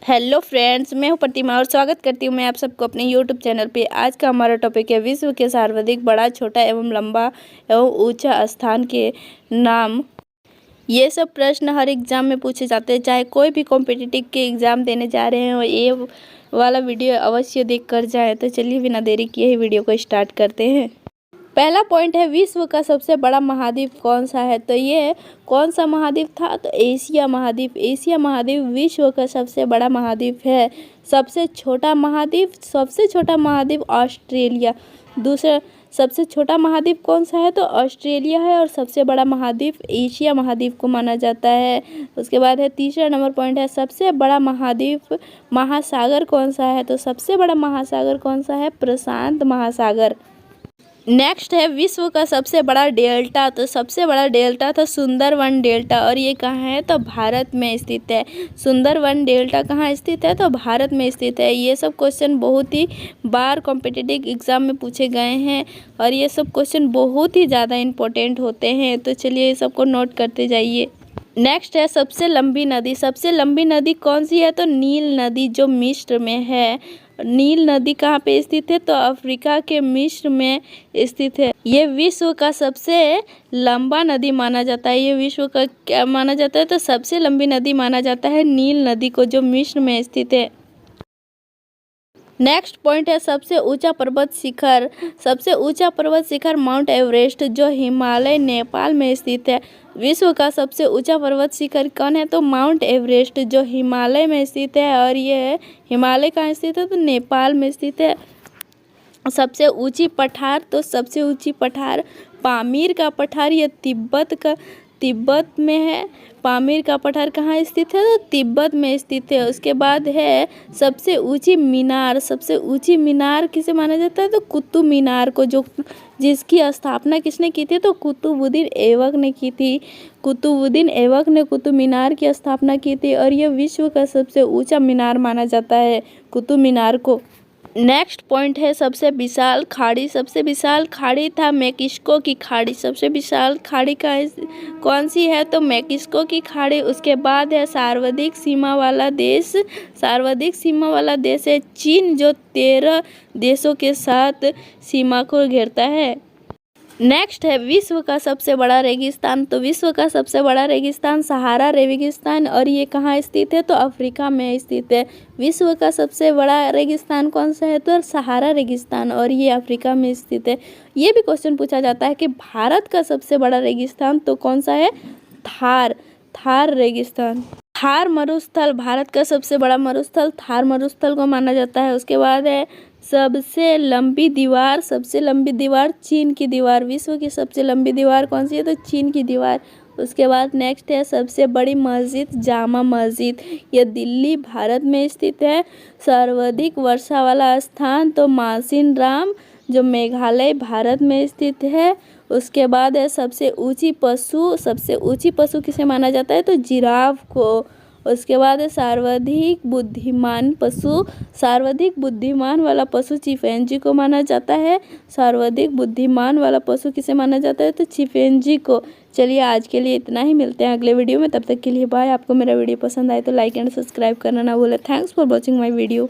Hello friends, मैं हूं प्रतिमा और स्वागत करती हूं मैं आप सबको अपने यूट्यूब चैनल पे। आज का हमारा टॉपिक है विश्व के सर्वाधिक बड़ा, छोटा एवं लंबा एवं ऊंचा स्थान के नाम। ये सब प्रश्न हर एग्ज़ाम में पूछे जाते हैं, चाहे कोई भी कॉम्पिटिटिव के एग्ज़ाम देने जा रहे हैं और ये वाला वीडियो अवश्य देख कर जाए। तो चलिए बिना देरी किए ही वीडियो को स्टार्ट करते हैं। पहला पॉइंट है, विश्व का सबसे बड़ा महाद्वीप कौन सा है? तो ये कौन सा महाद्वीप था? तो एशिया महाद्वीप। एशिया महाद्वीप विश्व का सबसे बड़ा महाद्वीप है। सबसे छोटा महाद्वीप ऑस्ट्रेलिया। दूसरा सबसे छोटा महाद्वीप कौन सा है? तो ऑस्ट्रेलिया है। और सबसे बड़ा महाद्वीप एशिया महाद्वीप को माना जाता है। उसके बाद है तीसरा नंबर पॉइंट है, सबसे बड़ा महासागर कौन सा है? तो सबसे बड़ा महासागर कौन सा है? प्रशांत महासागर। नेक्स्ट है, विश्व का सबसे बड़ा डेल्टा। तो सबसे बड़ा डेल्टा था सुंदरवन डेल्टा, और ये कहाँ है? तो भारत में स्थित है। सुंदरवन डेल्टा कहाँ स्थित है? तो भारत में स्थित है। ये सब क्वेश्चन बहुत ही बार कॉम्पिटिटिव एग्जाम में पूछे गए हैं और ये सब क्वेश्चन बहुत ही ज़्यादा इम्पोर्टेंट होते हैं। तो चलिए ये सबको नोट करते जाइए। नेक्स्ट है, सबसे लंबी नदी। सबसे लंबी नदी कौन सी है? तो नील नदी, जो मिस्र में है। नील नदी कहाँ पे स्थित है? तो अफ्रीका के मिस्र में स्थित है। ये विश्व का सबसे लंबा नदी माना जाता है। ये विश्व का क्या माना जाता है? तो सबसे लंबी नदी माना जाता है नील नदी को, जो मिस्र में स्थित है। नेक्स्ट पॉइंट है, सबसे ऊंचा पर्वत शिखर। सबसे ऊंचा पर्वत शिखर माउंट एवरेस्ट, जो हिमालय नेपाल में स्थित है। विश्व का सबसे ऊंचा पर्वत शिखर कौन है? तो माउंट एवरेस्ट, जो हिमालय में स्थित है। और ये हिमालय कहाँ स्थित है? तो नेपाल में स्थित है। सबसे ऊंची पठार। तो सबसे ऊंची पठार पामीर का पठार, ये तिब्बत में है। पामीर का पठार कहाँ स्थित है? तो तिब्बत में स्थित है। उसके बाद है सबसे ऊंची मीनार। सबसे ऊंची मीनार किसे माना जाता है? तो कुतुब मीनार को, जिसकी स्थापना किसने की थी? तो कुतुबुद्दीन ऐबक ने की थी। कुतुबुद्दीन ऐबक ने कुतुब मीनार की स्थापना की थी और यह विश्व का सबसे ऊंचा मीनार माना जाता है कुतुब मीनार को। नेक्स्ट पॉइंट है, सबसे विशाल खाड़ी। सबसे विशाल खाड़ी था मैक्सिको की खाड़ी। सबसे विशाल खाड़ी कौन सी है? तो मैक्सिको की खाड़ी। उसके बाद है सर्वाधिक सीमा वाला देश। सर्वाधिक सीमा वाला देश है चीन, जो 13 देशों के साथ सीमा को घेरता है। नेक्स्ट है, विश्व का सबसे बड़ा रेगिस्तान। तो विश्व का सबसे बड़ा रेगिस्तान सहारा रेगिस्तान, और ये कहाँ स्थित है? तो अफ्रीका में स्थित है। विश्व का सबसे बड़ा रेगिस्तान कौन सा है? तो सहारा रेगिस्तान, और ये अफ्रीका में स्थित है। ये भी क्वेश्चन पूछा जाता है कि भारत का सबसे बड़ा रेगिस्तान तो कौन सा है? थार रेगिस्तान। थार मरुस्थल भारत का सबसे बड़ा मरुस्थल थार मरुस्थल को माना जाता है। उसके बाद है सबसे लंबी दीवार। सबसे लंबी दीवार चीन की दीवार। विश्व की सबसे लंबी दीवार कौन सी है? तो चीन की दीवार। उसके बाद नेक्स्ट है, सबसे बड़ी मस्जिद जामा मस्जिद। यह दिल्ली भारत में स्थित है। सर्वाधिक वर्षा वाला स्थान तो मासिन राम, जो मेघालय भारत में स्थित है। उसके बाद है सबसे ऊंची पशु किसे माना जाता है? तो जिराफ को। उसके बाद है सर्वाधिक बुद्धिमान वाला पशु चिंपैंजी को माना जाता है। सर्वाधिक बुद्धिमान वाला पशु किसे माना जाता है? तो चिंपैंजी को। चलिए आज के लिए इतना ही, मिलते हैं अगले वीडियो में। तब तक के लिए बाय। आपको मेरा वीडियो पसंद आए तो लाइक एंड सब्सक्राइब करना ना भूलें। Thanks for watching my video.